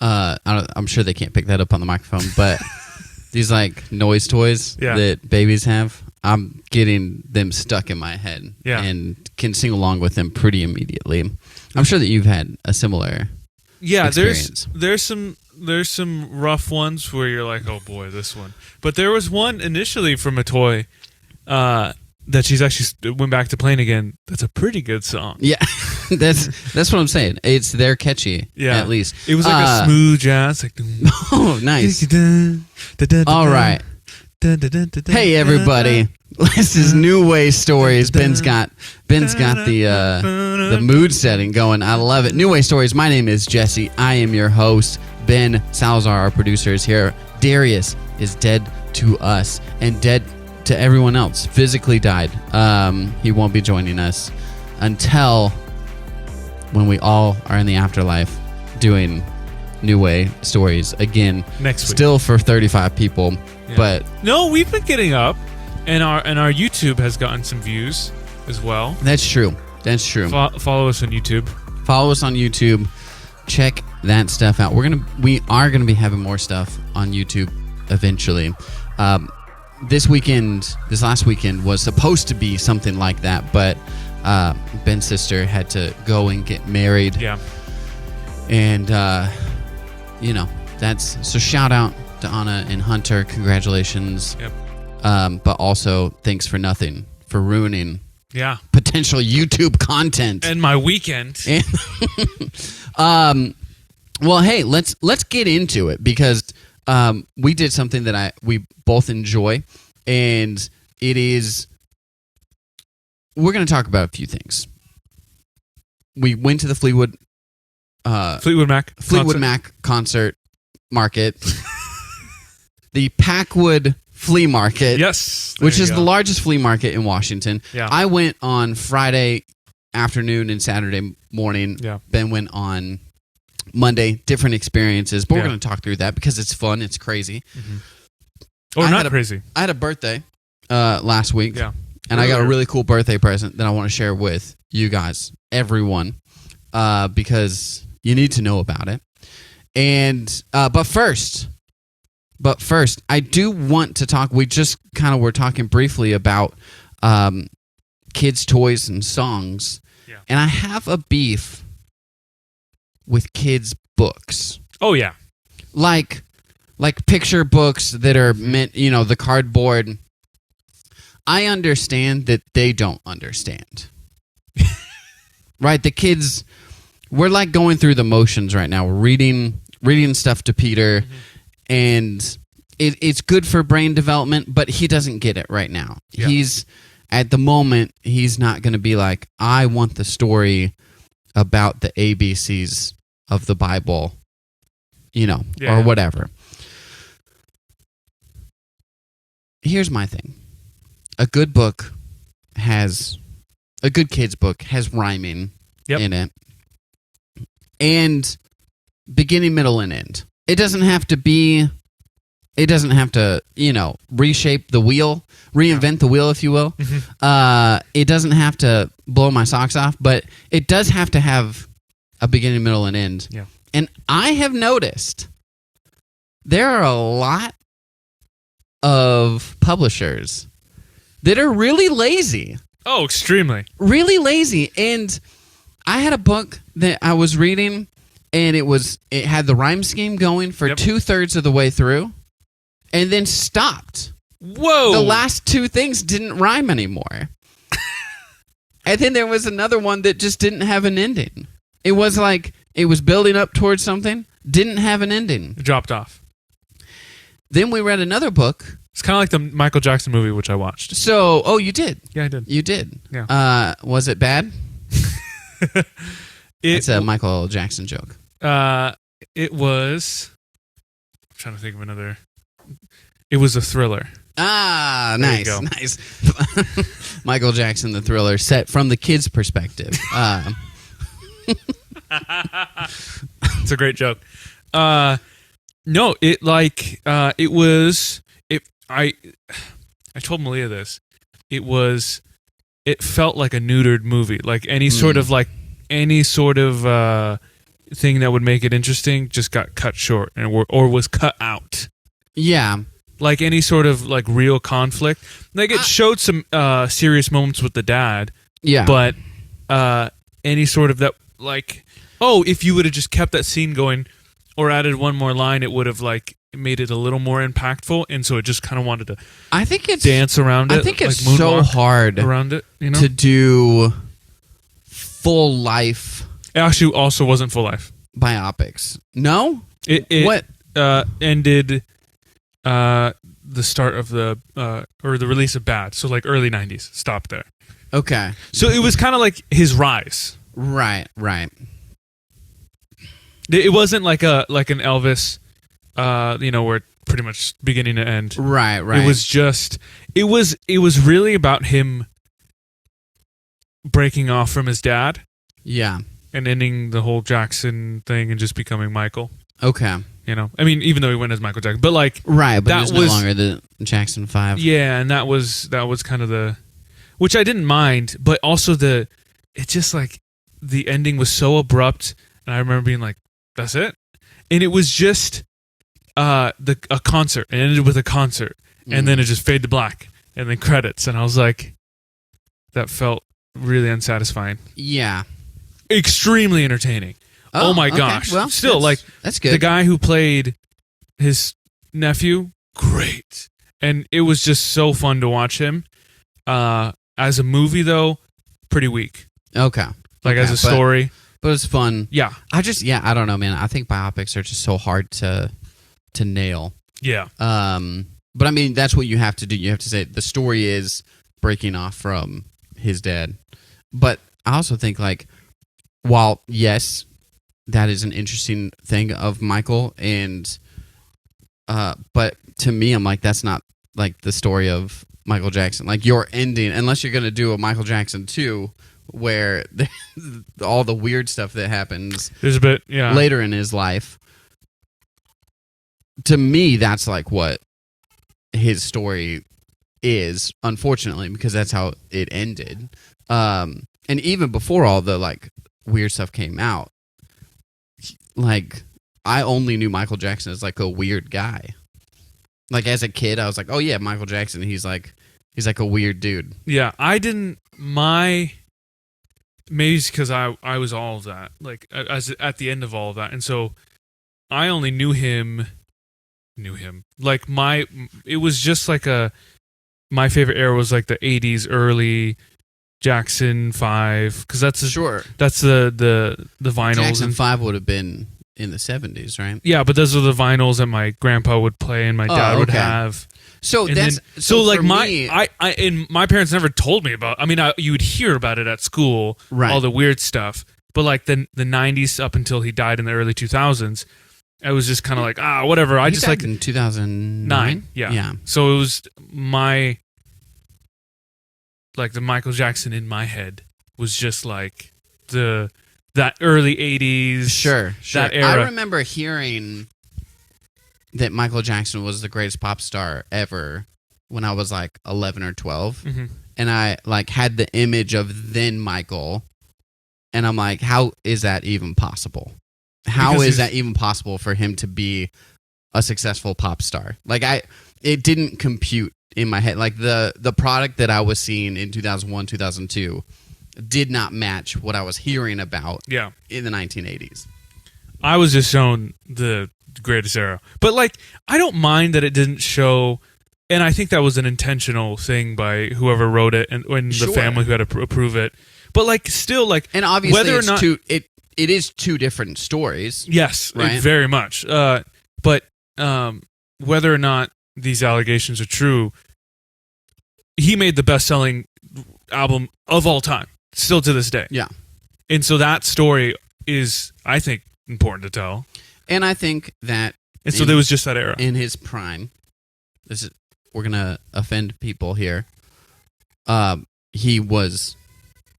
I'm sure they can't pick that up on the microphone, but these like noise toys that babies have, I'm getting them stuck in my head and can sing along with them pretty immediately. I'm sure that you've had a similar experience. There's some rough ones where you're like, oh boy, this one. But there was one initially from a toy that she's actually went back to playing again. That's a pretty good song. Yeah, that's what I'm saying. They're catchy. Yeah, at least it was like a smooth jazz. Like, oh, nice. All right. Hey everybody, this is New Way Stories. Ben's got the mood setting going. I love it. New Way Stories. My name is Jesse. I am your host. Ben Salazar, our producer, is here. Darius is dead to us and dead to everyone else. Physically died. He won't be joining us until when we all are in the afterlife doing New Way Stories again next week. Still for 35 people, but no, we've been getting up, and our YouTube has gotten some views as well. That's true. Follow us on YouTube. Check that stuff out. We are gonna be having more stuff on YouTube eventually. This last weekend was supposed to be something like that, but Ben's sister had to go and get married. Yeah. And so shout out to Anna and Hunter. Congratulations. Yep. But also thanks for nothing for ruining potential YouTube content and my weekend. Well, hey, let's get into it because we did something that we both enjoy, and we're going to talk about a few things. We went to the Fleetwood Mac concert market, the Packwood Flea Market, which is the largest flea market in Washington. Yeah. I went on Friday afternoon and Saturday morning. Yeah. Ben went on Monday. Different experiences, but we're going to talk through that because it's fun. It's crazy. Mm-hmm. Crazy. I had a birthday last week. Yeah. And I got a really cool birthday present that I want to share with you guys, everyone, because you need to know about it. And but first, I do want to talk. We just kind of were talking briefly about kids' toys and songs, and I have a beef with kids' books. Oh yeah, like picture books that are meant, the cardboard. I understand that they don't understand. Right? The kids, we're like going through the motions right now. We're reading stuff to Peter, and it's good for brain development, but he doesn't get it right now. Yeah. At the moment, he's not going to be like, I want the story about the ABCs of the Bible, or whatever. Here's my thing. A good kid's book has rhyming in it, and beginning, middle, and end. It doesn't have to, reshape the wheel, reinvent the wheel, if you will. Mm-hmm. It doesn't have to blow my socks off, but it does have to have a beginning, middle, and end. Yeah. And I have noticed there are a lot of publishers that are really lazy. Oh, extremely. Really lazy. And I had a book that I was reading, and it had the rhyme scheme going for 2/3 of the way through, and then stopped. Whoa! The last two things didn't rhyme anymore. And then there was another one that just didn't have an ending. It was like it was building up towards something, didn't have an ending. It dropped off. Then we read another book. It's kind of like the Michael Jackson movie, which I watched. So, you did? Yeah, I did. You did? Yeah. Was it bad? It's a Michael Jackson joke. It was... I'm trying to think of another... It was a thriller. Ah, nice. Michael Jackson, the Thriller, set from the kid's perspective. It's a great joke. No, it was... I told Malia this. It felt like a neutered movie, like any sort of thing that would make it interesting just got cut short or was cut out. Yeah. Like any sort of like real conflict. Like it showed some serious moments with the dad. Yeah. But any sort of that, like, if you would have just kept that scene going or added one more line, it would have like made it a little more impactful. And so it just kind of wanted to dance around it. I think it's like so hard around it, to do full life. It actually also wasn't full life Biopics. No? What? Ended the start of the or the release of Bad, so like early 90s. Stopped there. Okay. So it was kind of like his rise. Right. It wasn't like an Elvis, where pretty much beginning to end. Right. It was just it was really about him breaking off from his dad. Yeah. And ending the whole Jackson thing and just becoming Michael. Okay. I mean, even though he went as Michael Jackson, but like right, but that was no longer the Jackson 5. Yeah, and that was kind of which I didn't mind, but also it's just like the ending was so abrupt, and I remember being like, "That's it," and it was just a concert. It ended with a concert, and then it just faded to black, and then credits, and I was like, that felt really unsatisfying. Yeah, extremely entertaining. Oh my gosh! Well, still, that's good. The guy who played his nephew, great, and it was just so fun to watch him. As a movie, though, pretty weak. Okay, as a story, but it's fun. Yeah, I don't know, man. I think biopics are just so hard to nail. Yeah. But I mean, that's what you have to do. You have to say the story is breaking off from his dad, but I also think while yes, that is an interesting thing of Michael, and but to me, I'm like, that's not like the story of Michael Jackson. Like your ending, unless you're gonna do a Michael Jackson 2, where all the weird stuff that happens there's a bit later in his life. To me, that's like what his story is, unfortunately, because that's how it ended. And even before all the weird stuff came out, I only knew Michael Jackson as a weird guy. As a kid, I was like, oh yeah, Michael Jackson. He's like a weird dude. Yeah, I didn't. Maybe it's because I was all of that. As at the end of all of that, and so I only knew him. It was just my favorite era was the 80s, early Jackson 5, because that's that's the vinyls. Jackson 5 would have been in the 70s, right? Yeah, but those are the vinyls that my grandpa would play and my dad would have. So and that's my parents never told me about. I mean, you would hear about it at school, right? All the weird stuff, but the 90s up until he died in the early 2000s. I was just kind of whatever. I just in 2009. Yeah. So it was the Michael Jackson in my head was just that early 80s. Sure. That era. I remember hearing that Michael Jackson was the greatest pop star ever when I was 11 or 12. Mm-hmm. And I had the image of then Michael, and I'm like, how is that even possible? How is that even possible for him to be a successful pop star? It didn't compute in my head. The product that I was seeing in 2001, 2002 did not match what I was hearing about in the 1980s. I was just shown the greatest era. But I don't mind that it didn't show, and I think that was an intentional thing by whoever wrote it and the family who had to approve it. But still and obviously whether or not it is two different stories. Yes, right? Very much. But whether or not these allegations are true, he made the best-selling album of all time, still to this day. Yeah. And so that story is, I think, important to tell. And I think that... And so there was just that era. In his prime, we're going to offend people here, he was...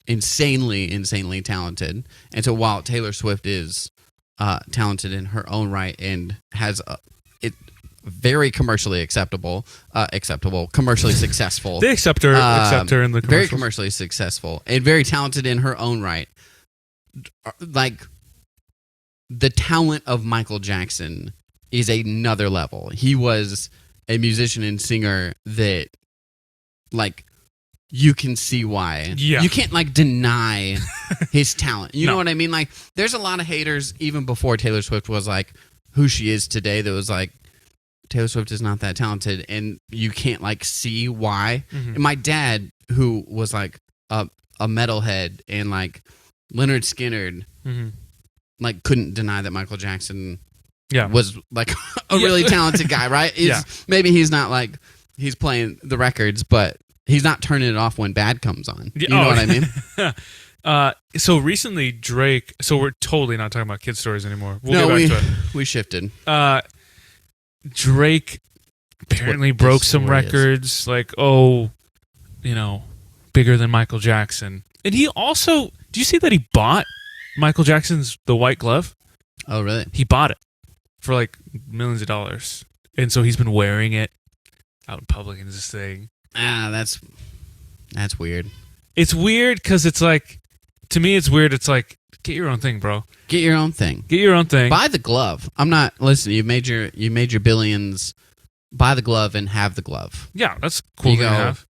insanely talented. And so while Taylor Swift is talented in her own right and has it very commercially commercially successful. They accept her in the commercials. Very commercially successful and very talented in her own right. the talent of Michael Jackson is another level. He was a musician and singer that, like, you can see why. Yeah. You can't, like, deny his talent. You No. know what I mean? Like, there's a lot of haters, even before Taylor Swift was, like, who she is today, that was like, Taylor Swift is not that talented, and you can't, like, see why. Mhm. And my dad, who was, like, a metalhead, and, like, Leonard Skinner, Mhm. like, couldn't deny that Michael Jackson Yeah. was, like, a really talented guy, right? Yeah. Maybe he's not, like, he's playing the records, but he's not turning it off when Bad comes on. You know what I mean? So recently, Drake. So we're totally not talking about kid stories anymore. No, We'll get back to it. we shifted. Drake apparently what broke this some story is. records, like, bigger than Michael Jackson. And he also, do you see that he bought Michael Jackson's The White Glove? Oh, really? He bought it for like millions of dollars. And so he's been wearing it out in public and this thing. That's weird. It's weird because it's like, to me, it's weird. It's like, get your own thing, bro. Get your own thing. Get your own thing. Buy the glove. I'm not. Listen, you made your billions. Buy the glove and have the glove. Yeah, that's cool You to go, have.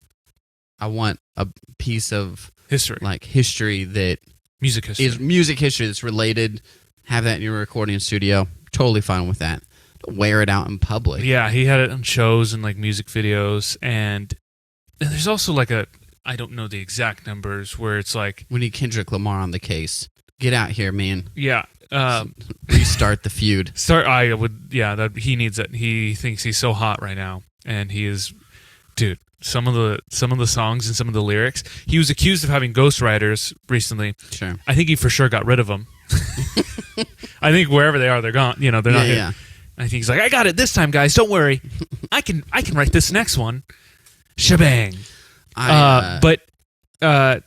I want a piece of History. like history that Music history. is music history that's related. Have that in your recording studio. Totally fine with that. Don't wear it out in public. Yeah, he had it on shows and like music videos, and there's also like I don't know the exact numbers where it's like, We need Kendrick Lamar on the case. Get out here, man. yeah, Restart the feud. that he needs it. He thinks he's so hot right now, and he is, dude. Some of the songs and some of the lyrics. He was accused of having ghostwriters recently. Sure. I think he for sure got rid of them. I think wherever they are, they're gone. They're not here. Yeah. I think he's like, I got it this time, guys. Don't worry. I can write this next one. Shebang. But get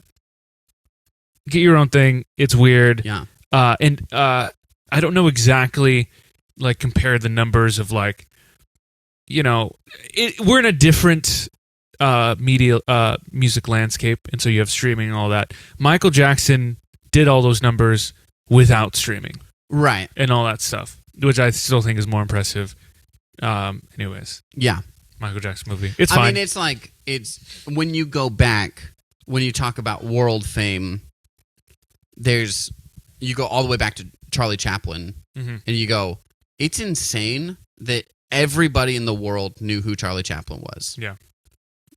your own thing. It's weird. Yeah. And I don't know exactly, like, compare the numbers of, like, we're in a different music landscape, and so you have streaming and all that. Michael Jackson did all those numbers without streaming. Right. And all that stuff, which I still think is more impressive. Anyways, Yeah. Michael Jackson movie. It's fine. I mean, it's like, it's when you go back, when you talk about world fame, you go all the way back to Charlie Chaplin, Mhm. and you go, it's insane that everybody in the world knew who Charlie Chaplin was. Yeah.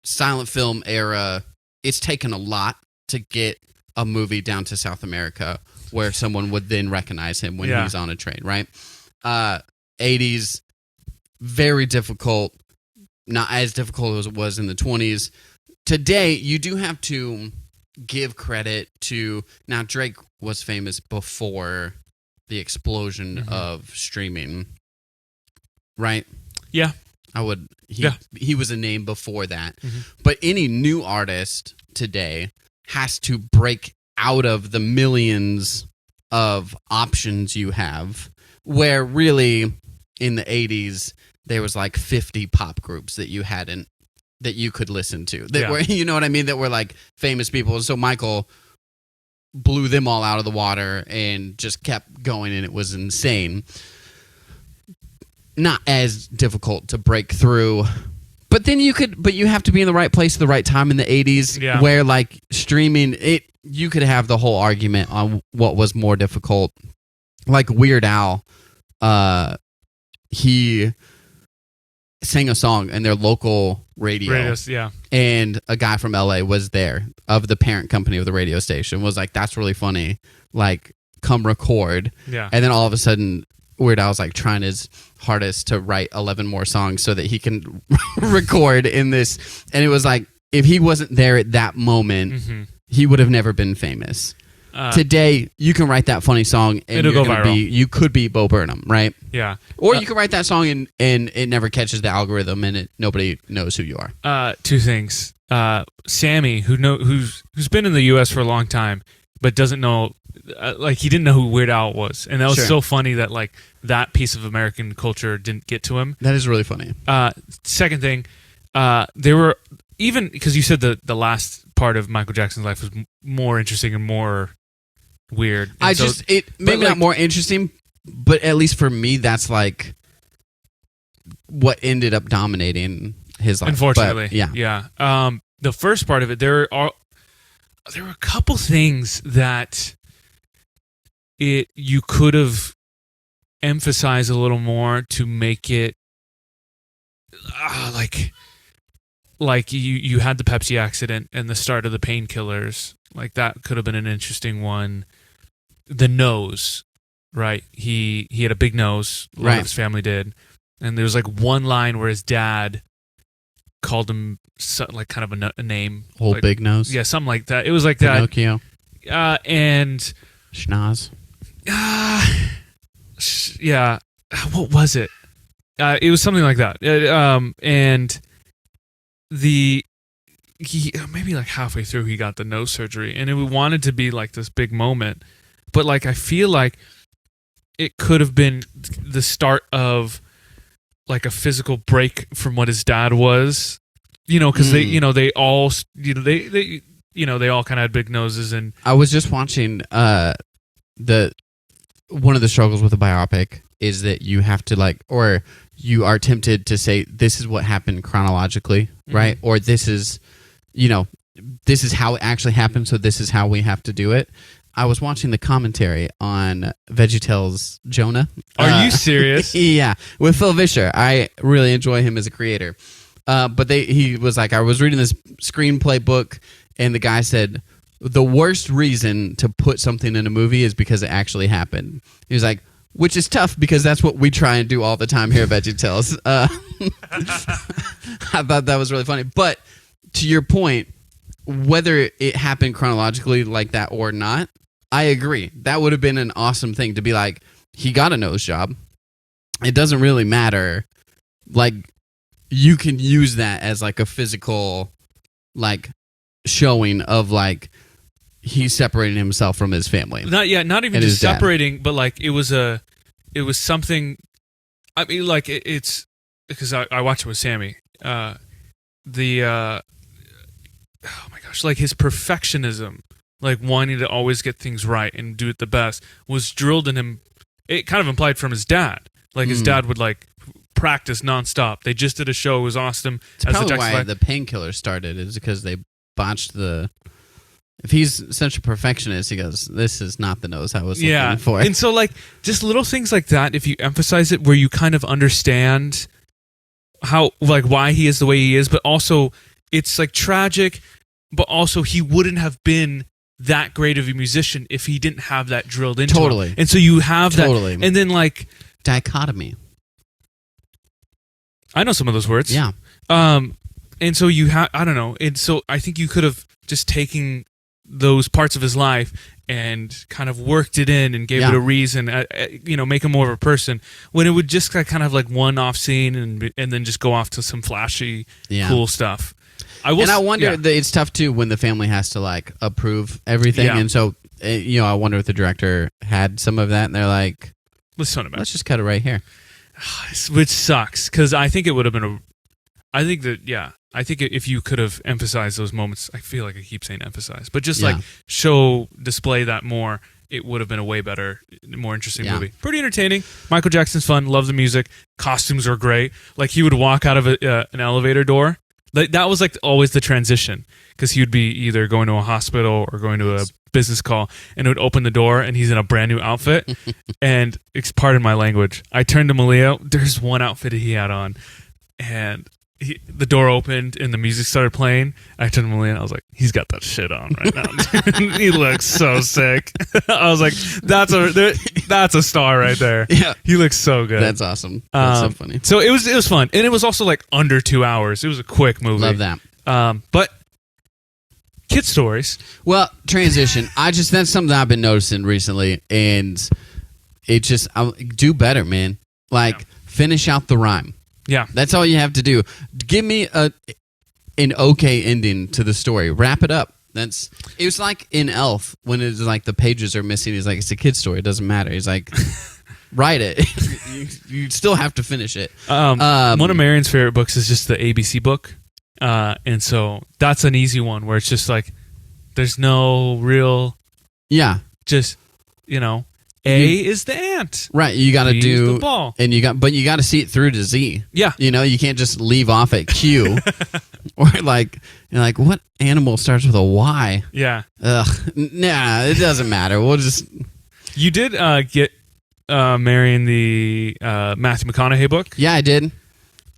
Silent film era, it's taken a lot to get a movie down to South America where someone would then recognize him when Yeah. he's on a train, right? 80s, very difficult. Not as difficult as it was in the 20s. Today, you do have to give credit to... Now, Drake was famous before the explosion of streaming, right? Yeah. He was a name before that. Mhm. But any new artist today has to break out of the millions of options you have, where really in the 80s there was like 50 pop groups that you could listen to that were, you know what I mean, that were like famous people. So Michael blew them all out of the water and just kept going, and it was insane. Not as difficult to break through, but then you have to be in the right place at the right time in the 80s, where like streaming it, you could have the whole argument on what was more difficult. Like Weird Al, he sang a song in their local radio, and a guy from LA was there, of the parent company of the radio station, was like, that's really funny, like, come record. And then all of a sudden Weird Al's like trying his hardest to write 11 more songs so that he can record in this, and it was like, if he wasn't there at that moment, he would have never been famous. Today, you can write that funny song and it'll go viral. You could be Bo Burnham, right? Yeah. Or you could write that song and it never catches the algorithm, and nobody knows who you are. Two things. Sammy, who's been in the U.S. for a long time, but doesn't know, like, he didn't know who Weird Al was, and that was so funny that like that piece of American culture didn't get to him. That is really funny. Second thing, there were, even because you said the last part of Michael Jackson's life was more interesting and more weird. And maybe not more interesting, but at least for me, that's like what ended up dominating his life. Unfortunately, but, yeah. yeah. The first part of it, there were a couple things that you could have emphasized a little more to make it like you had the Pepsi accident and the start of the painkillers. Like that could have been an interesting one. The nose, right? He had a big nose. A lot of his family did, and there was like one line where his dad called him like kind of a name, Old like, big nose. yeah, something like that. It was like Pinocchio. that, and Schnoz. yeah, what was it? It was something like that, and he maybe like halfway through he got the nose surgery, and it wanted to be like this big moment, but like I feel like it could have been the start of like a physical break from what his dad was, because they all they all kind of had big noses. And I was just watching one of the struggles with a biopic is that you have to or you are tempted to say this is what happened chronologically, right? Or this is how it actually happened, so this is how we have to do it. I was watching the commentary on VeggieTales Jonah. Are you serious? Yeah, with Phil Vischer. I really enjoy him as a creator. But he was like, I was reading this screenplay book, and the guy said, the worst reason to put something in a movie is because it actually happened. He was like, which is tough because that's what we try and do all the time here at VeggieTales. I thought that was really funny. But to your point, whether it happened chronologically like that or not, I agree. That would have been an awesome thing to be like, he got a nose job. It doesn't really matter. Like, you can use that as like a physical showing of like he separated himself from his family. Not even just separating, but like it was something. I mean, like it's because I watched it with Sammy. Oh my gosh, like his perfectionism, like wanting to always get things right and do it the best, was drilled in him. It kind of implied from his dad. Like his dad would like practice nonstop. They just did a show. It was awesome. It's probably why the painkiller started, is because they botched the... If he's such a perfectionist, he goes, this is not the nose I was looking for. And so like just little things like that, if you emphasize it where you kind of understand how, like, why he is the way he is, but also it's like tragic, but also he wouldn't have been that great of a musician if he didn't have that drilled into him. And so you have that, and then like dichotomy. I know some of those words. Yeah. And so you have, I don't know. And so I think you could have just taken those parts of his life and kind of worked it in and gave it a reason, make him more of a person, when it would just kind of like one-off scene and then just go off to some flashy, cool stuff. I wonder, it's tough too when the family has to like approve everything. And so, I wonder if the director had some of that and they're like, let's just cut it right here. Which sucks, because I think it would have been I think if you could have emphasized those moments, I feel like I keep saying emphasize, but just like display that more, it would have been a way better, more interesting movie. Pretty entertaining. Michael Jackson's fun. Love the music. Costumes are great. Like he would walk out of an elevator door. Like that was like always the transition, because he would be either going to a hospital or going to a business call, and it would open the door and he's in a brand new outfit. And pardon my language, I turned to Malia. There's one outfit he had on, and the door opened and the music started playing. I turned to Malia and I was like, he's got that shit on right now. He looks so sick. I was like, that's a star right there. Yeah, he looks so good. That's awesome. That's so funny. So it was fun, and it was also like under 2 hours. It was a quick movie. Love that. But kid stories. Well, transition. That's something I've been noticing recently, and it just do better, man. Like finish out the rhyme. Yeah, that's all you have to do. Give me an okay ending to the story. Wrap it up. It was like in Elf when it's like the pages are missing. He's like, it's a kid's story. It doesn't matter. He's like, write it. you still have to finish it. One of Marion's favorite books is just the ABC book, and so that's an easy one where it's just like there's no real, just A is the ant. Right, you got to B is do the ball. and you got to see it through to Z. Yeah. You can't just leave off at Q. Or like you're like, what animal starts with a Y? Yeah. Ugh, nah, it doesn't matter. We'll just. You did get marrying the Matthew McConaughey book. Yeah, I did.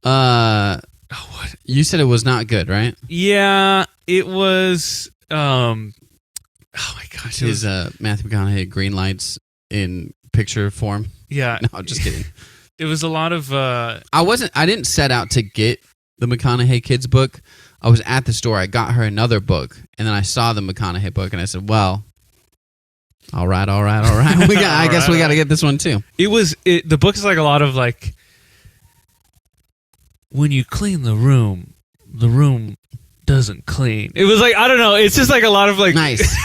What? You said it was not good, right? Yeah, it was. Oh my gosh, it Is was, Matthew McConaughey green lights in picture form? yeah. No, I'm just kidding. It was a lot of. I didn't set out to get the McConaughey kids book. I was at the store. I got her another book, and then I saw the McConaughey book, and I said, "Well, all right. I guess we got to get this one too." The book is like a lot of like. When you clean the room doesn't clean. It was like, I don't know. It's just like a lot of like Nice.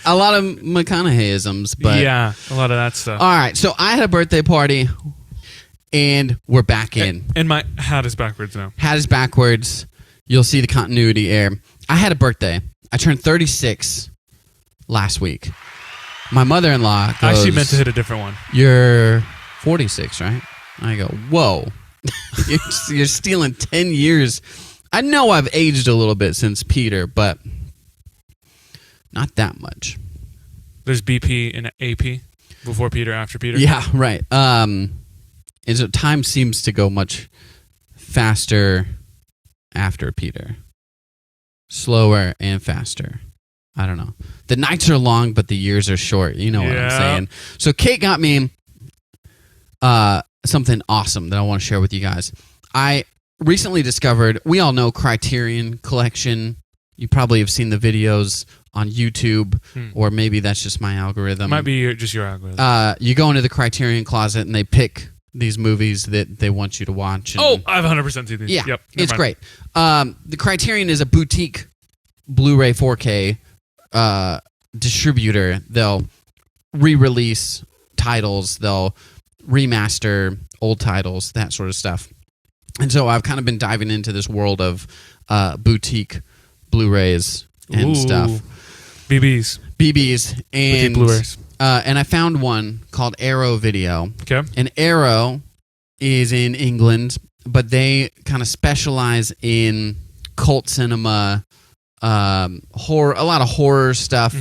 A lot of McConaugheyisms, but yeah, a lot of that stuff. all right. So I had a birthday party, and we're back in. And my hat is backwards now. Hat is backwards. You'll see the continuity air. I had a birthday. I turned 36 last week. My mother-in-law goes, I actually meant to hit a different one. "You're 46, right?" I go, "Whoa." You're stealing 10 years. I know I've aged a little bit since Peter, but not that much. There's BP and AP before Peter, after Peter. Yeah, right. And so time seems to go much faster after Peter. Slower and faster. I don't know. The nights are long, but the years are short. You know what I'm saying. So Kate got me something awesome that I want to share with you guys. I recently discovered, we all know Criterion Collection. You probably have seen the videos on YouTube, or maybe that's just my algorithm. Might be just your algorithm. You go into the Criterion closet and they pick these movies that they want you to watch. And I've 100% seen these. yeah, Yep, it's never great. The Criterion is a boutique Blu-ray 4K distributor. They'll re-release titles. They'll remaster old titles, that sort of stuff. And so I've kind of been diving into this world of boutique Blu-rays and stuff. BBs. And boutique Blu-rays. And I found one called Arrow Video. Okay. And Arrow is in England, but they kind of specialize in cult cinema, horror, a lot of horror stuff.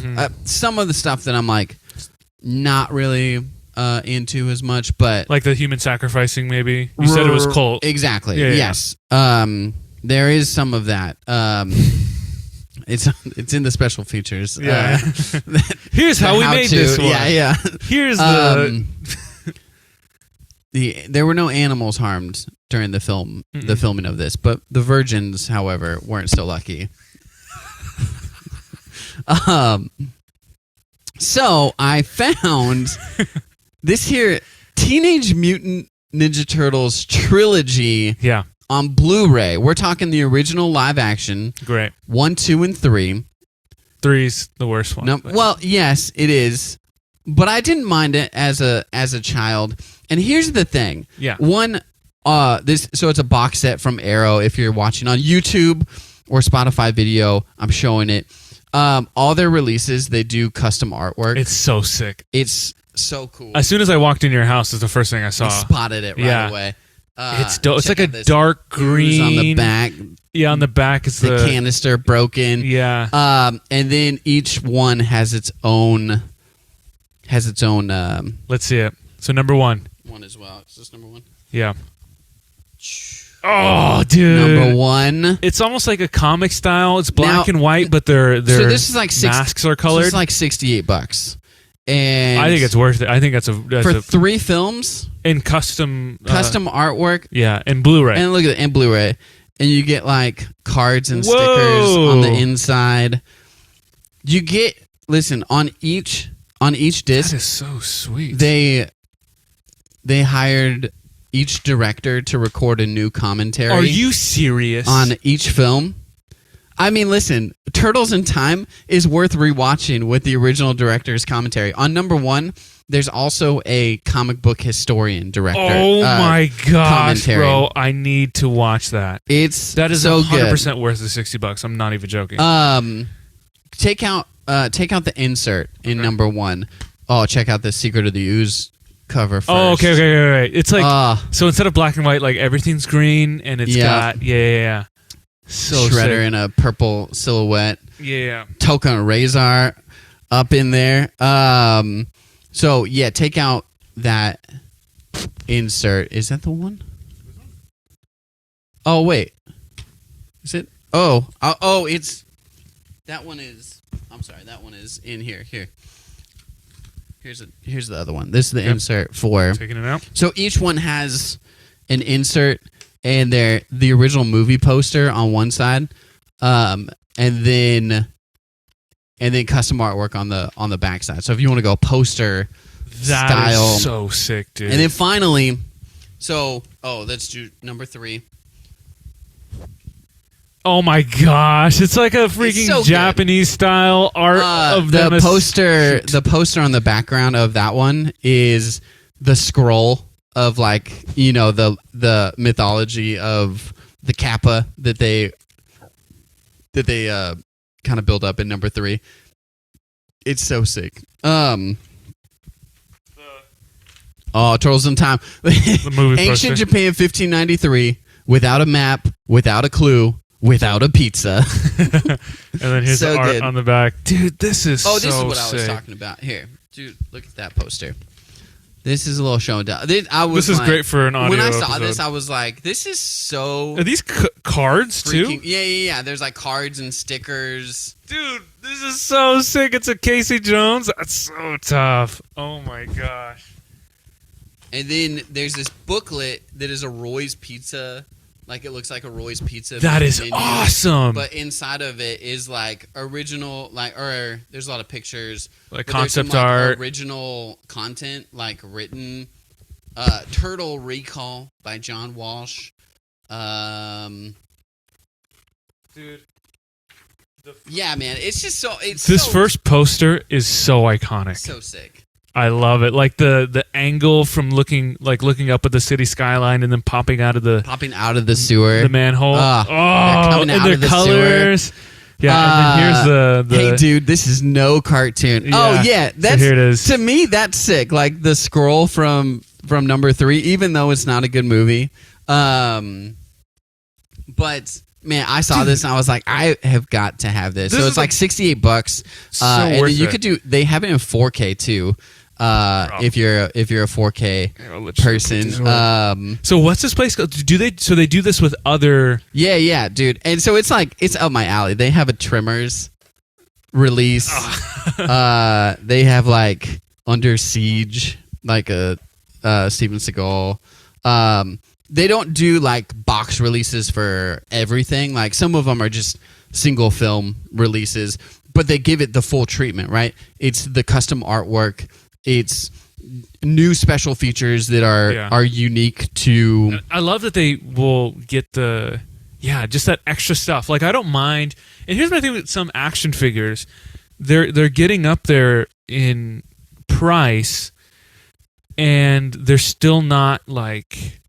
Some of the stuff that I'm like not really into as much, but like the human sacrificing, maybe. You said it was cult. Exactly. Yeah, yes. There is some of that. It's in the special features. Yeah. Here's how we made this one. Yeah. Here's there were no animals harmed during the filming of this, but the virgins, however, weren't so lucky. So I found this here Teenage Mutant Ninja Turtles trilogy on Blu-ray. We're talking the original live action. Great. 1, 2, and 3. 3's the worst one. No, well, yes, it is. But I didn't mind it as a child. And here's the thing. Yeah. One, so it's a box set from Arrow. If you're watching on YouTube or Spotify video, I'm showing it. All their releases, they do custom artwork. It's so sick. It's so cool. As soon as I walked in your house, is the first thing I saw. I spotted it right away. It's dope. It's like a dark green on the back. Yeah, on the back is the canister broken. Yeah. And then each one has its own. Let's see it. So number one as well. Is this number one? Yeah. Oh, dude. Number one. It's almost like a comic style. It's black and white, but their so this is like masks are colored. This is like $68. And I think it's worth it. I think that's for 3 films in custom artwork. Yeah, and Blu-ray. And look at it in Blu-ray, and you get like cards and stickers on the inside. You get on each disc. That is so sweet. They hired each director to record a new commentary. Are you serious? On each film. I mean, listen, Turtles in Time is worth rewatching with the original director's commentary. On number 1, there's also a comic book historian director. Oh my gosh, commentary. Bro! I need to watch that. That is so 100% worth the $60. I'm not even joking. Take out the insert in number 1. oh, check out the Secret of the Ooze cover first. Oh, okay. It's like so instead of black and white, like everything's green, and it's got so Shredder sick. in a purple silhouette. Yeah. Token Razor up in there. So yeah, take out that insert. Is that the one? Oh wait, is it? Oh, it's that one is. I'm sorry, that one is in here. Here's the other one. This is the insert for taking it out. So each one has an insert and the original movie poster on one side, and then custom artwork on the back side. So if you want to go poster that style, is so sick, dude. and then finally, let's do number 3. Oh my gosh, it's like a freaking so Japanese style art of them. The poster. The poster on the background of that one is the scroll of the mythology of the Kappa that they kind of build up in number 3. It's so sick. Turtles in Time. The movie Ancient poster. Japan, 1593. Without a map, without a clue, without a pizza. And then here's So the art good. on the back. Dude, this is Oh, this so is what I was sick. talking about. Here, dude, look at that poster. This is a little show and tell. This is great for an audio When I saw episode. this, I was like, "This is so Are these cards freaking." too? Yeah. There's like cards and stickers. Dude, this is so sick. It's a Casey Jones. That's so tough. Oh my gosh. And then there's this booklet that is a Roy's Pizza. Like it looks like a Roy's Pizza. That is menu, awesome. But inside of it is like original, or there's a lot of pictures, Like but there's concept some, art. original content, like written. Turtle Recall by John Walsh. Dude. Yeah, man, it's just so. This first poster is so iconic. so sick. I love it. Like the angle from looking up at the city skyline and then popping out of the sewer, the manhole. coming out and their of the colors. Yeah, and then here's the hey, dude, this is no cartoon. Yeah. Oh yeah, that's here it is. To me, that's sick. Like the scroll from number 3, even though it's not a good movie. But man, I saw this and I was like, I have got to have this. So it's like $68. And worth then you it. could they have it in 4K too. If you're a 4K person. So what's this place called? So they do this with other? Yeah, dude. And so it's up my alley. They have a Tremors release. They have like Under Siege, like a Steven Seagal. They don't do like box releases for everything. Like some of them are just single film releases, but they give it the full treatment, right? It's the custom artwork. It's new special features that are unique to. I love that they will get just that extra stuff. Like I don't mind. And here's my thing with some action figures, they're getting up there in price, and they're still not like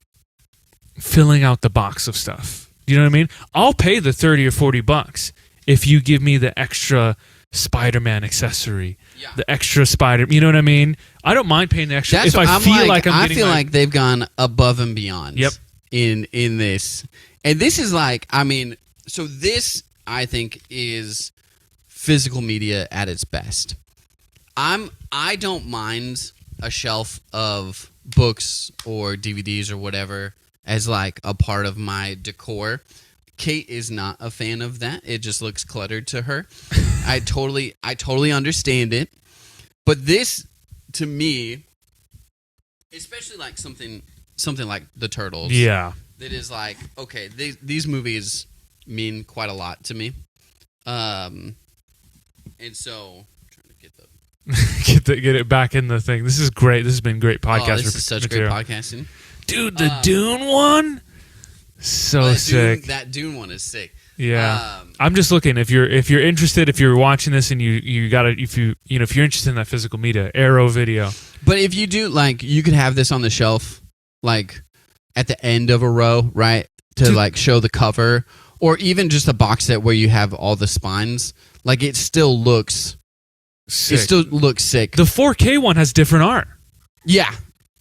filling out the box of stuff. You know what I mean? I'll pay the $30 or $40 if you give me the extra Spider-Man accessory, the extra Spider. You know what I mean? I don't mind paying the extra. That's if I feel like I'm I getting feel like they've gone above and beyond. Yep. In this, and this is like, I mean, so this I think is physical media at its best. I don't mind a shelf of books or DVDs or whatever as like a part of my decor. Kate is not a fan of that. It just looks cluttered to her. I totally understand it. But this, to me, especially like something like the Turtles. Yeah. That is like, okay, these movies mean quite a lot to me. And so I'm trying to get get it back in the thing. This is great. This has been great podcast. This is such material. great podcasting. Dude, the Dune one? So sick. That Dune one is sick. Yeah. I'm just looking. If you're interested, if you're watching this and you gotta, if you're interested in that physical media, Arrow Video. But if you do, like, you could have this on the shelf, like at the end of a row, right? To like show the cover, or even just a box set where you have all the spines. Like it still looks Sick. It still looks sick. The 4K one has different art. Yeah.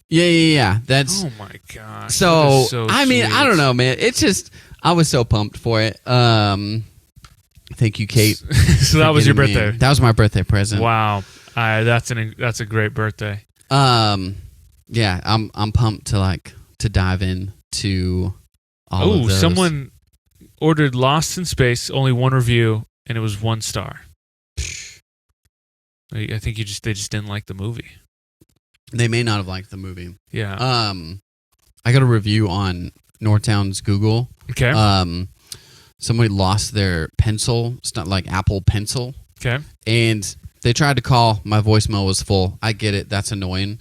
That's Oh my gosh. so. That is I mean, sweet. I don't know, man. It's just I was so pumped for it. Thank you, Kate. So that was your birthday. That was my birthday present. Wow. That's a great birthday. Yeah, I'm pumped to dive in to all of those. Someone ordered Lost in Space, only one review, and it was 1 star. I think they just didn't like the movie. They may not have liked the movie. Yeah. I got a review on Northtown's Google. Okay. Somebody lost their pencil. It's not like Apple Pencil. Okay. And they tried to call. My voicemail was full. I get it. That's annoying.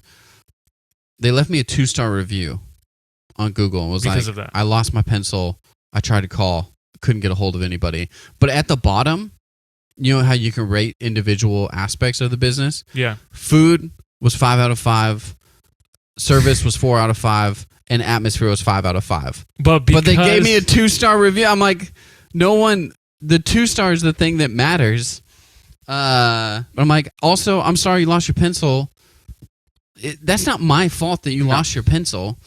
They left me a 2-star review on Google. It was because like, of that. I lost my pencil. I tried to call. Couldn't get a hold of anybody. But at the bottom, you know how you can rate individual aspects of the business? Yeah. Food was 5 out of 5. Service was 4 out of 5. And atmosphere was 5 out of 5. But they gave me a 2-star review. I'm like, the 2 stars is the thing that matters. But I'm like, also, I'm sorry you lost your pencil. That's not my fault that you lost your pencil.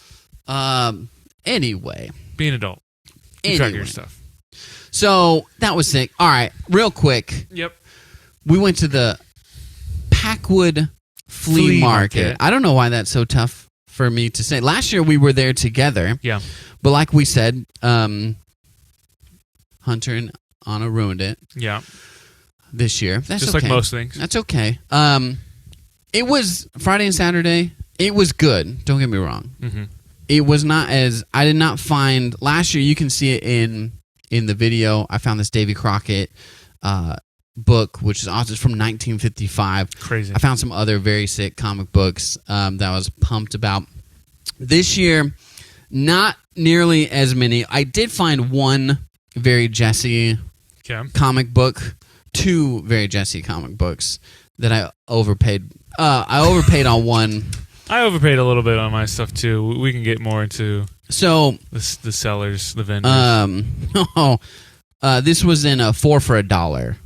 Anyway. Be an adult. Keep track of your stuff. So, that was sick. All right, real quick. Yep. We went to the Packwood Flea Market. I don't know why that's so tough for me to say. Last year, we were there together. Yeah. But like we said, Hunter and Anna ruined it. Yeah. This year. That's just okay. like most things. That's okay. It was Friday and Saturday. It was good. Don't get me wrong. Mm-hmm. It was not as... I did not find... Last year, you can see it in the video. I found this Davy Crockett book, which is also from 1955. Crazy. I found some other very sick comic books that I was pumped about. This year, not nearly as many. I did find one very Jesse comic book, 2 very Jesse comic books that I overpaid. I overpaid on one. I overpaid a little bit on my stuff too. We can get more into the sellers, the vendors. This was in a 4 for $1.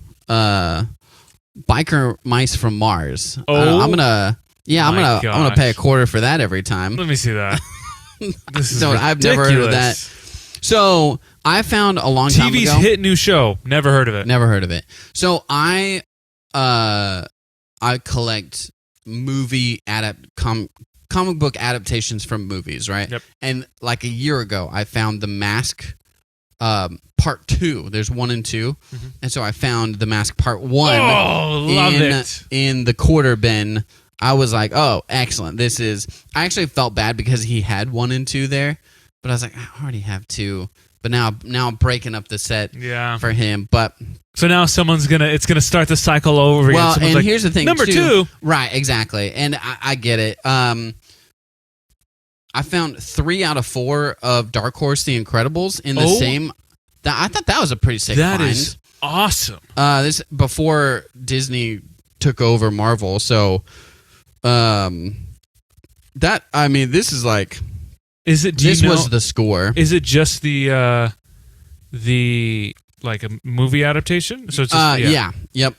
Biker Mice from Mars. Oh, I'm gonna pay a quarter for that every time. Let me see that. This is I've never heard of that. So I found a long time ago. TV's hit new show. Never heard of it. Never heard of it. So I collect comic book adaptations from movies, right? Yep. And like a year ago, I found The Mask Part 2. There's 1 and 2. Mm-hmm. And so I found The Mask Part 1 in the quarter bin. I was like, oh, excellent. I actually felt bad because he had 1 and 2 there, but I was like, I already have 2. But now I'm breaking up the set for him. But so now it's gonna start the cycle over again. Well, and like, here's the thing, number too. 2. Right, exactly. And I get it. I found 3 out of 4 of Dark Horse The Incredibles in the same. I thought that was a pretty sick find. That is awesome. This before Disney took over Marvel, so this is like. Is it? This was the score. Is it just the like a movie adaptation? So it's just, yep.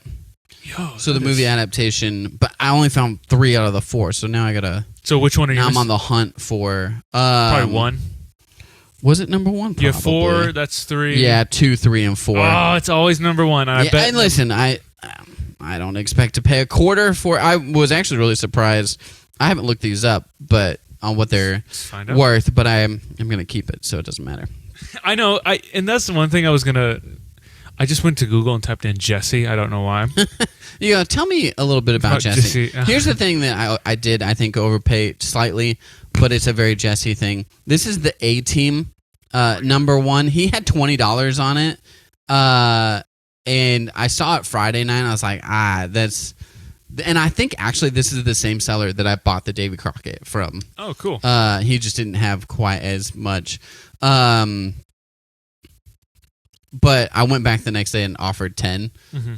Yo, so the movie adaptation, but I only found 3 out of the 4. So now I gotta. So which one are you? Now I'm on the hunt for probably 1. Was it number 1? Probably. Yeah, 4. That's 3. Yeah, 2, 3, and 4. Oh, it's always number 1. I bet. And listen, I don't expect to pay a quarter for. I was actually really surprised. I haven't looked these up, but on what they're worth. But I'm gonna keep it, so it doesn't matter. I know. And that's the one thing I was gonna. I just went to Google and typed in Jesse. I don't know why. Tell me a little bit about Jesse. Here's the thing that I did, I think, overpay slightly, but it's a very Jesse thing. This is the A-Team number 1. He had $20 on it, and I saw it Friday night, and I was like, that's... And I think, actually, this is the same seller that I bought the Davy Crockett from. Oh, cool. He just didn't have quite as much. But I went back the next day and offered 10,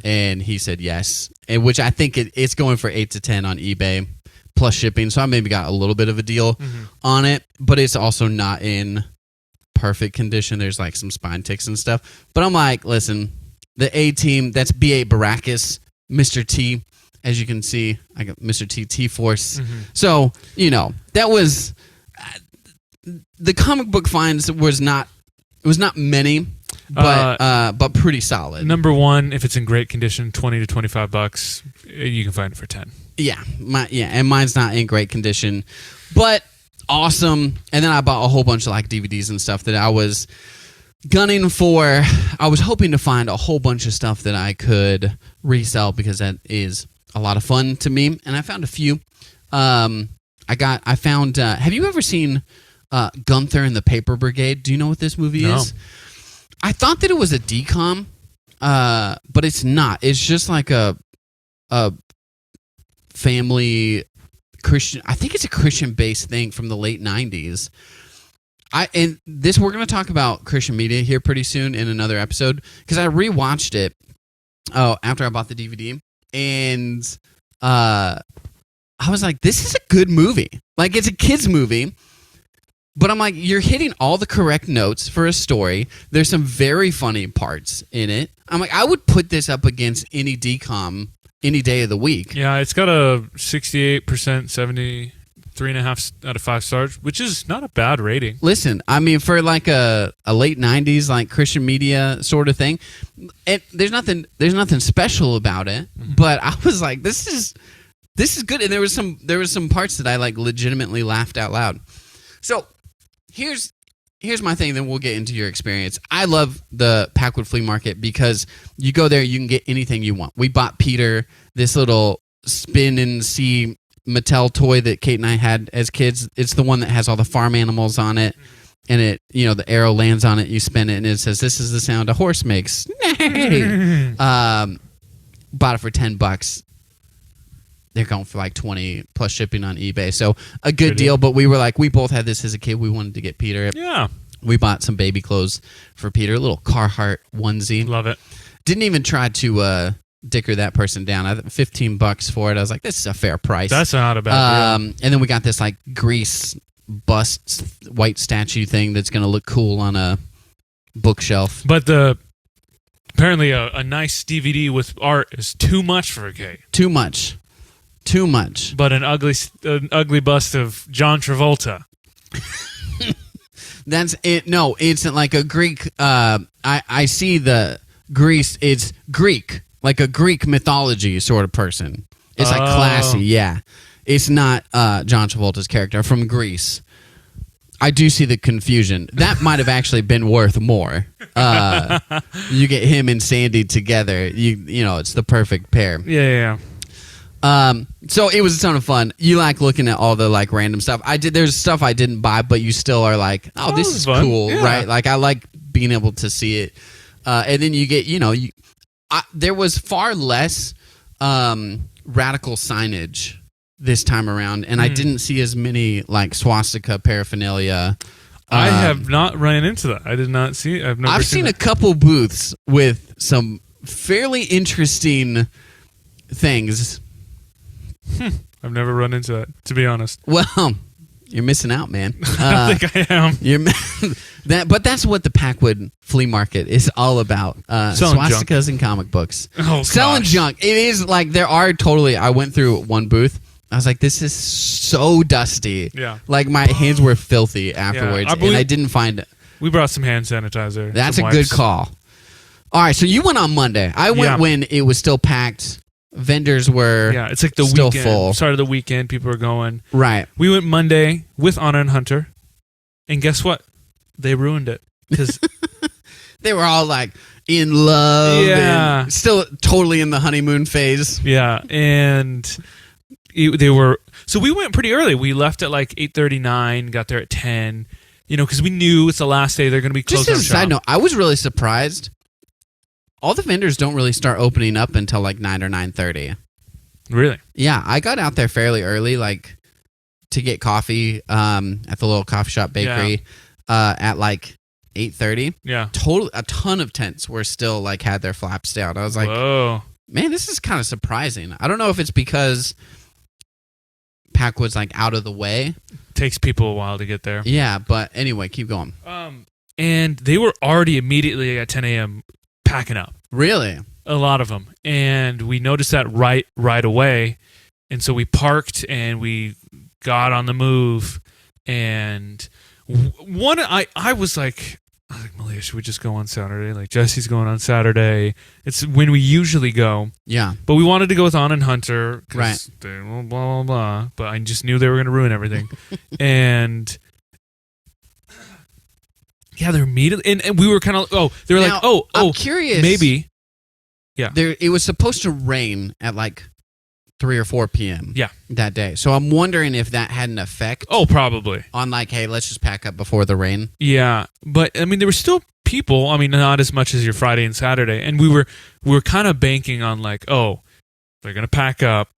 and he said yes, and which I think it's going for 8 to 10 on eBay plus shipping. So I maybe got a little bit of a deal on it, but it's also not in perfect condition. There's like some spine ticks and stuff. But I'm like, listen, the A-Team, that's B.A. Baracus, Mr. T, As you can see, I got Mr. T Force. Mm-hmm. So, that was the comic book finds was not many, but pretty solid. Number one, if it's in great condition, $20 to $25. You can find it for 10. Yeah, and mine's not in great condition, but awesome. And then I bought a whole bunch of like DVDs and stuff that I was gunning for. I was hoping to find a whole bunch of stuff that I could resell because that is a lot of fun to me. And I found a few. I found. Have you ever seen Gunther and the Paper Brigade? Do you know what this movie is? I thought that it was a DCOM, but it's not. It's just like a family Christian. I think it's a Christian-based thing from the late 90s. We're going to talk about Christian media here pretty soon in another episode because I rewatched it after I bought the DVD, and I was like, this is a good movie. Like, it's a kid's movie, but I'm like, you're hitting all the correct notes for a story. There's some very funny parts in it. I'm like, I would put this up against any DCOM any day of the week. Yeah, it's got a 68%, 73.5 out of 5 stars, which is not a bad rating. Listen, I mean, for like a late 90s like Christian media sort of thing, there's nothing special about it. Mm-hmm. But I was like, this is good, and there was some parts that I like legitimately laughed out loud. So here's my thing, then we'll get into your experience. I love the Packwood Flea Market because you go there, you can get anything you want. We bought Peter this little spin and see Mattel toy that Kate and I had as kids. It's the one that has all the farm animals on it, and it, the arrow lands on it, you spin it, and it says, "This is the sound a horse makes." Bought it for $10. They're going for like 20 plus shipping on eBay. So a good deal, but we were like, we both had this as a kid. We wanted to get Peter. Yeah. We bought some baby clothes for Peter, a little Carhartt onesie. Love it. Didn't even try to dicker that person down. I $15 for it. I was like, this is a fair price. That's not a bad deal. And then we got this like Grease bust white statue thing that's going to look cool on a bookshelf. But apparently a nice DVD with art is too much for a Kate. Too much. But an ugly bust of John Travolta. That's it. No, it's like a Greek. I see the Greece. It's Greek, like a Greek mythology sort of person. It's like classy. Yeah, it's not John Travolta's character from Greece. I do see the confusion. That might have actually been worth more. You get him and Sandy together. You know, it's the perfect pair. Yeah. So it was a ton of fun. You like looking at all the like random stuff. There's stuff I didn't buy, but you still are like, oh, this is fun. cool, Yeah. right? Like I like being able to see it. And then you get, there was far less radical signage this time around, and I didn't see as many like swastika paraphernalia. I have not run into that. I did not see. I've seen a couple booths with some fairly interesting things. I've never run into that, to be honest. Well, you're missing out, man. I don't think I am. But that's what the Packwood Flea Market is all about. Swastikas junk. and comic books. Oh, selling gosh. junk. It is like there are totally. I went through one booth. I was like, this is so dusty. Yeah. Like my hands were filthy afterwards, and I didn't find it. We brought some hand sanitizer. That's some a good wipes. call. All right, so you went on Monday. I went when it was still packed. Vendors were it's like the still weekend. full. Start of the weekend, people were going. Right. We went Monday with Anna and Hunter, and guess what? They ruined it because they were all like in love. Yeah. And still totally in the honeymoon phase. Yeah, and they were. So we went pretty early. We left at like 8:39, got there at 10. Because we knew it's the last day. They're going to be closed. Just as a side note, I was really surprised. All the vendors don't really start opening up until like 9 or 9:30. Really? Yeah, I got out there fairly early, like to get coffee at the little coffee shop bakery at like 8:30. Yeah. A ton of tents were still like had their flaps down. I was like, whoa, man, this is kind of surprising. I don't know if it's because Packwood's like out of the way. Takes people a while to get there. Yeah, but anyway, keep going. And they were already immediately at 10 a.m. packing up. Really? A lot of them. And we noticed that right away. And so we parked and we got on the move. And I was like, Malia, should we just go on Saturday? Like, Jesse's going on Saturday. It's when we usually go. Yeah. But we wanted to go with Anna and Hunter. Right. They, blah, blah, blah. But I just knew they were going to ruin everything. And yeah, they're immediately. And we were kind of, they were Now, like, I'm curious. maybe. Yeah. It was supposed to rain at like 3 or 4 p.m. Yeah. that day. So I'm wondering if that had an effect. Oh, probably. On like, hey, let's just pack up before the rain. Yeah. But I mean, there were still people. I mean, not as much as your Friday and Saturday. And we were kind of banking on like, they're going to pack up.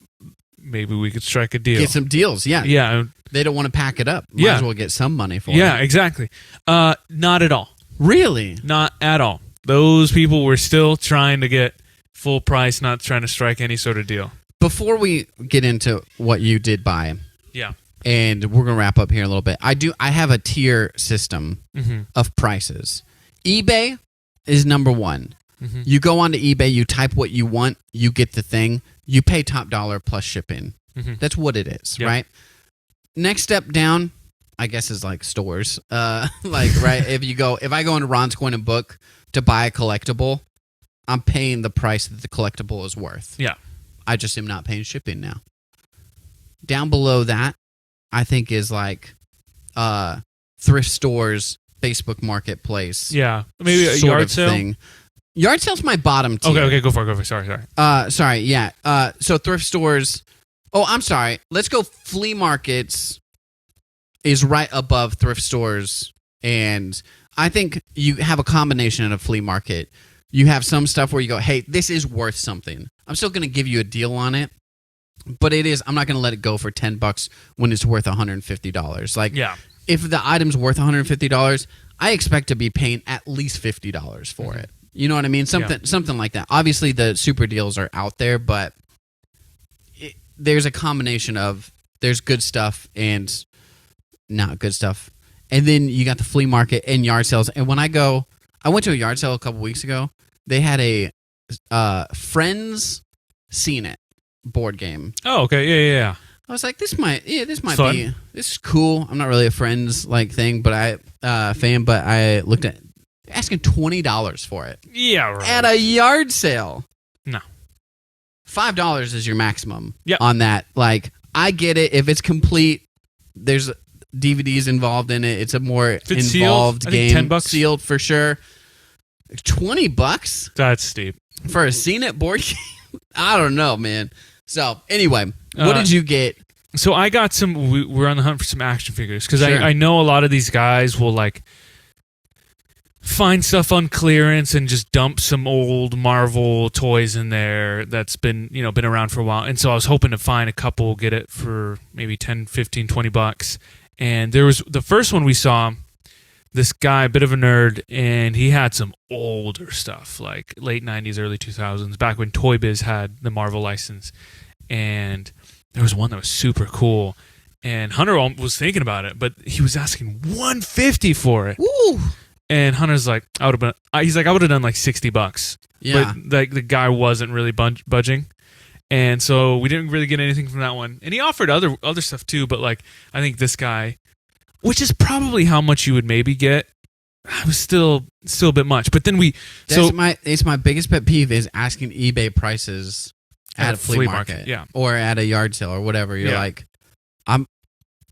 Maybe we could strike a deal. Get some deals. Yeah. Yeah. They don't want to pack it up. Might as well get some money for it. Yeah, exactly. Not at all. Really? Not at all. Those people were still trying to get full price, not trying to strike any sort of deal. Before we get into what you did buy, yeah, and we're gonna wrap up here a little bit. I have a tier system mm-hmm. of prices. eBay is number one. Mm-hmm. You go onto eBay, you type what you want, you get the thing. You pay top dollar plus shipping. Mm-hmm. That's what it is, yep. right? Next step down, I guess, is like stores. Like right, if I go into Ron's Coin and Book to buy a collectible, I'm paying the price that the collectible is worth. Yeah. I just am not paying shipping now. Down below that, I think is like thrift stores, Facebook Marketplace. Yeah, maybe a yard sale thing. Yard sale's my bottom tier. Okay, go for it. Sorry. Yeah. So thrift stores. Oh, I'm sorry. Let's go. Flea markets is right above thrift stores, and I think you have a combination of flea market. You have some stuff where you go, hey, this is worth something. I'm still going to give you a deal on it, but I'm not going to let it go for $10 when it's worth $150. Like, yeah. If the item's worth $150, I expect to be paying at least $50 for mm-hmm. it. You know what I mean? Something like that. Obviously, the super deals are out there, but there's a combination of there's good stuff and not good stuff. And then you got the flea market and yard sales. And when I went to a yard sale a couple weeks ago. They had a Friends Seen It board game. Oh, okay. Yeah. I was like, this might Fun. be, this is cool. I'm not really a Friends like thing, but I looked at asking $20 for it. Yeah, right. At a yard sale. No. $5 is your maximum yep. on that. Like, I get it. If it's complete, there's DVDs involved in it. It's a more involved sealed, game. $10 Sealed for sure. $20? That's steep. For a Seen It board game? I don't know, man. So, anyway, what did you get? So I got some, we're on the hunt for some action figures, because Sure. I know a lot of these guys will like find stuff on clearance and just dump some old Marvel toys in there that's been around for a while. And so I was hoping to find a couple, get it for maybe 10, 15, $20. And there was the first one we saw, this guy, a bit of a nerd, and he had some older stuff, like late 90s, early 2000s, back when Toy Biz had the Marvel license. And there was one that was super cool. And Hunter was thinking about it, but he was asking $150 for it. Woo! And Hunter's like, I would have done like $60. Yeah. But like the guy wasn't really budging. And so we didn't really get anything from that one. And he offered other stuff too, but like I think this guy, which is probably how much you would maybe get, was still a bit much. But then it's my biggest pet peeve is asking eBay prices at a flea market, yeah, or at a yard sale or whatever. You're like,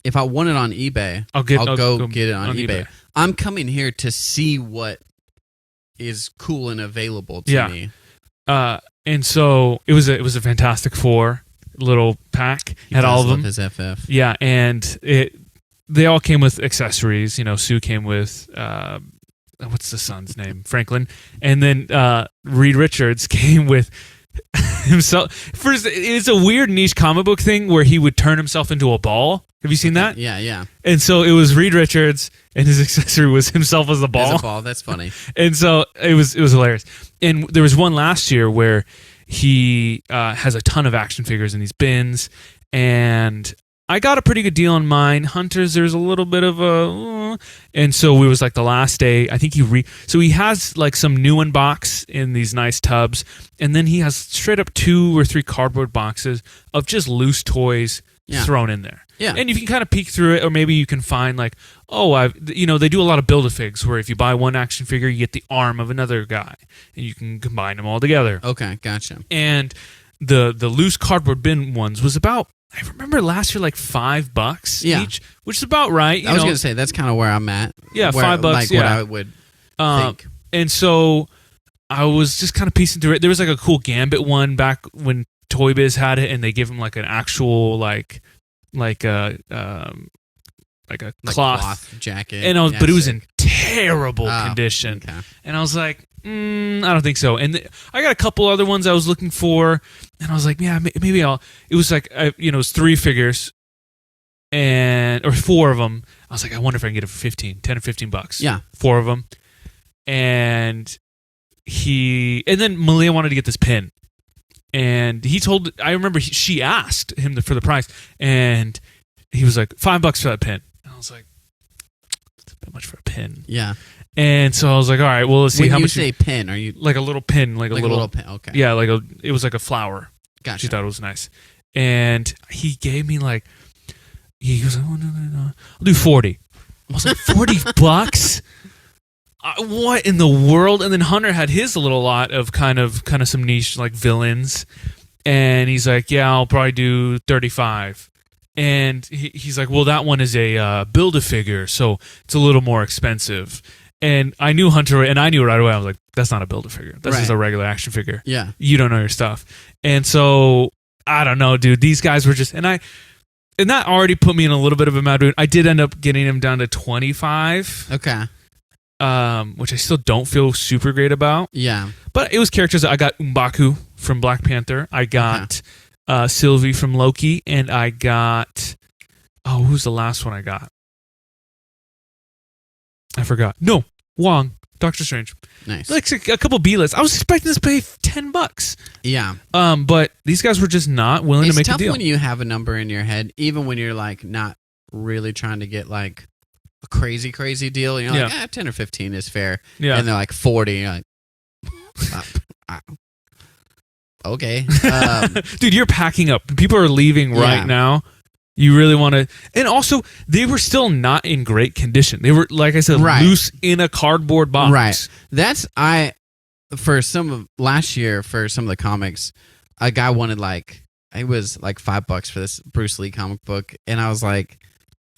if I want it on eBay, I'll go get it on eBay. I'm coming here to see what is cool and available to me. And so it was a Fantastic Four little pack. Had all of them. His FF. Yeah, and they all came with accessories. Sue came with what's the son's name? Franklin. And then Reed Richards came with himself. First, it's a weird niche comic book thing where he would turn himself into a ball. Have you seen that? Yeah. And so it was Reed Richards, and his accessory was himself as a ball. As a ball, that's funny. And so it was hilarious. And there was one last year where he has a ton of action figures in these bins, and I got a pretty good deal on mine. Hunter's, there's a little bit of a, and so it was like the last day. I think so he has like some new in box in these nice tubs, and then he has straight up 2 or 3 cardboard boxes of just loose toys thrown in there. Yeah, and you can kind of peek through it, or maybe you can find like, they do a lot of Build-A-Figs where if you buy one action figure, you get the arm of another guy, and you can combine them all together. Okay, gotcha. And the loose cardboard bin ones was about, I remember last year, like $5 each, which is about right. I was going to say, that's kind of where I'm at. Yeah, $5. Like what I would think. And so I was just kind of piecing through it. There was like a cool Gambit one back when Toy Biz had it, and they give him like an actual like a cloth jacket. And but it was in terrible condition. Okay. And I was like, I don't think so. And I got a couple other ones I was looking for, and I was like, yeah, maybe I'll. It was like, it was 3 figures, or 4 of them. I was like, I wonder if I can get it for 10 or $15. Yeah, 4 of them. And then Malia wanted to get this pin, and I remember she asked him for the price, and he was like, $5 for that pin. And I was like, it's a bit much for a pin. Yeah. And so I was like, all right, well, let's see how much. When you say pin, are you like a little pin, like a little pin? Okay. Yeah, it was like a flower. Gotcha. She thought it was nice, and he gave me like, he was like, oh no, I'll do 40. I was like, $40? What in the world? And then Hunter had his little lot of kind of some niche like villains, and he's like, yeah, I'll probably do 35. And he's like, well, that one is a Build-A-Figure, so it's a little more expensive. And I knew Hunter, and I knew right away. I was like, that's not a Build-A-Figure. That's just a regular action figure. Yeah. You don't know your stuff. And so, I don't know, dude. These guys were just... And that already put me in a little bit of a mad mood. I did end up getting him down to 25. Okay. Which I still don't feel super great about. Yeah. But it was characters. I got M'Baku from Black Panther. I got Sylvie from Loki. And I got... Oh, who's the last one I got? I forgot. No, Wong, Doctor Strange. Nice. Like a couple B-lists. I was expecting to pay $10. Yeah. But these guys were just not willing to make a deal. It's tough when you have a number in your head, even when you're like not really trying to get like a crazy deal. You're like, 10 or 15 is fair. Yeah. And they're like 40. You're like, okay. Dude, you're packing up. People are leaving right now. You really want to... And also, they were still not in great condition. They were, like I said, loose in a cardboard box. Right. That's... Last year, for some of the comics, a guy wanted it was like $5 for this Bruce Lee comic book. And I was like,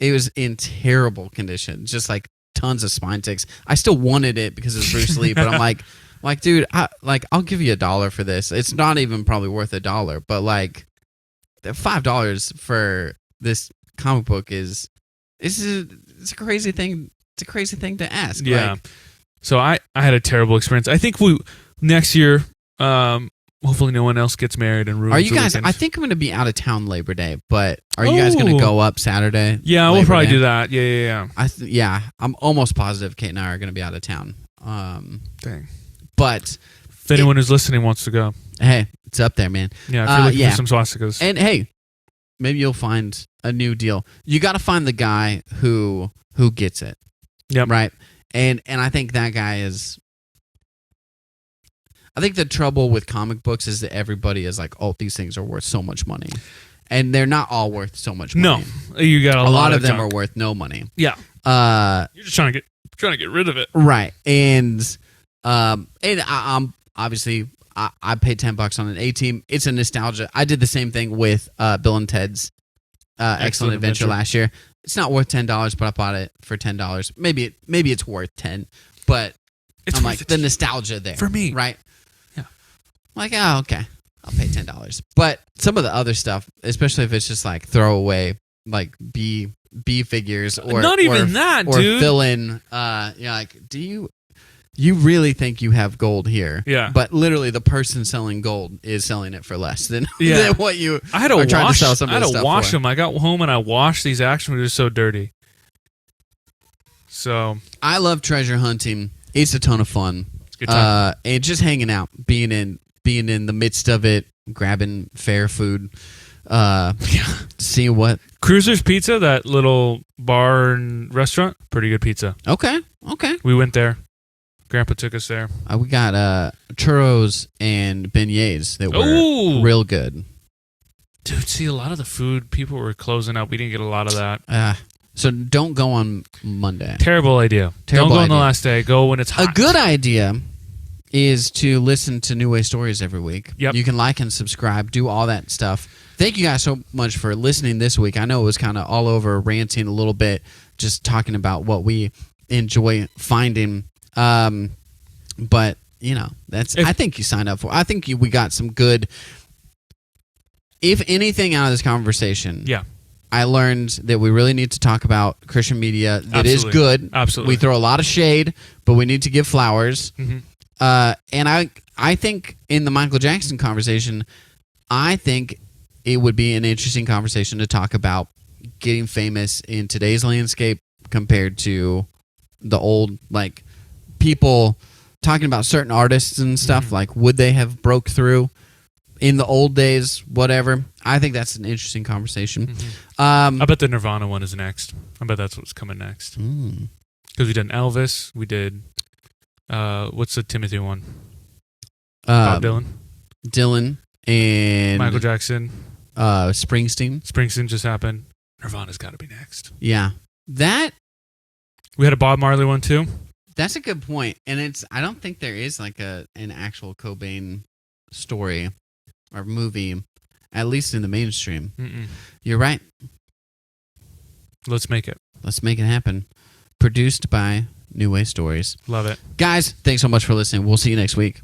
it was in terrible condition. Just like tons of spine ticks. I still wanted it because it was Bruce Lee, but I'm like, dude, I'll give you $1 for this. It's not even probably worth $1, but like $5 for this comic book it's a crazy thing. It's a crazy thing to ask. Yeah. So I had a terrible experience. I think next year, hopefully no one else gets married and ruins. Are you guys? the weekend. I think I'm going to be out of town Labor Day, but are you guys going to go up Saturday? Yeah, we'll probably do that. Yeah. I'm almost positive Kate and I are going to be out of town. Dang. But if anyone who's listening wants to go, hey, it's up there, man. Yeah, if you're looking for some swastikas. And hey, maybe you'll find a new deal. You got to find the guy who gets it. Yep. Right. And I think that guy is. I think the trouble with comic books is that everybody is like, oh, these things are worth so much money, and they're not all worth so much money. No, you got a lot of them junk. are worth no money. Yeah. You're just trying to get rid of it, right? And I'm obviously. I paid $10 on an A-Team. It's a nostalgia. I did the same thing with Bill and Ted's Excellent Adventure last year. It's not worth $10, but I bought it for $10. Maybe it's worth $10, but I'm like the nostalgia there for me, right? Yeah. I'm like, oh, okay, I'll pay $10. But some of the other stuff, especially if it's just like throwaway, like B figures or not even that, or dude. Fill in. You're like, do you really think you have gold here? Yeah. But literally, the person selling gold is selling it for less than what you I had to are trying to sell some I had of to the stuff wash for. them. I got home and I washed these action figures so dirty. So I love treasure hunting. It's a ton of fun. It's a good time. And just hanging out, being in the midst of it, grabbing fair food. See what. Cruiser's Pizza, that little bar and restaurant, pretty good pizza. Okay. We went there. Grandpa took us there. We got churros and beignets that were real good. Dude, see, a lot of the food, people were closing up. We didn't get a lot of that. So don't go on Monday. Terrible idea. Don't go on the last day. Go when it's hot. A good idea is to listen to New Way Stories every week. Yep. You can like and subscribe, do all that stuff. Thank you guys so much for listening this week. I know it was kind of all over, ranting a little bit, just talking about what we enjoy finding. But, I think you signed up for. I think we got some good. If anything out of this conversation, I learned that we really need to talk about Christian media that is good. Absolutely. We throw a lot of shade, but we need to give flowers. Mm-hmm. And I think in the Michael Jackson conversation, I think it would be an interesting conversation to talk about getting famous in today's landscape compared to the old, like, people talking about certain artists and stuff. Mm-hmm. Like, would they have broke through in the old days, whatever. I think that's an interesting conversation. Mm-hmm. I bet the Nirvana one is next. I bet that's what's coming next. Because we did Elvis. We did, what's the Timothy one? Bob Dylan. Dylan and Michael Jackson. Springsteen. Springsteen just happened. Nirvana's got to be next. Yeah. We had a Bob Marley one too. That's a good point. And I don't think there is like an actual Cobain story or movie, at least in the mainstream. Mm-mm. You're right. Let's make it happen. Produced by New Way Stories. Love it. Guys, thanks so much for listening. We'll see you next week.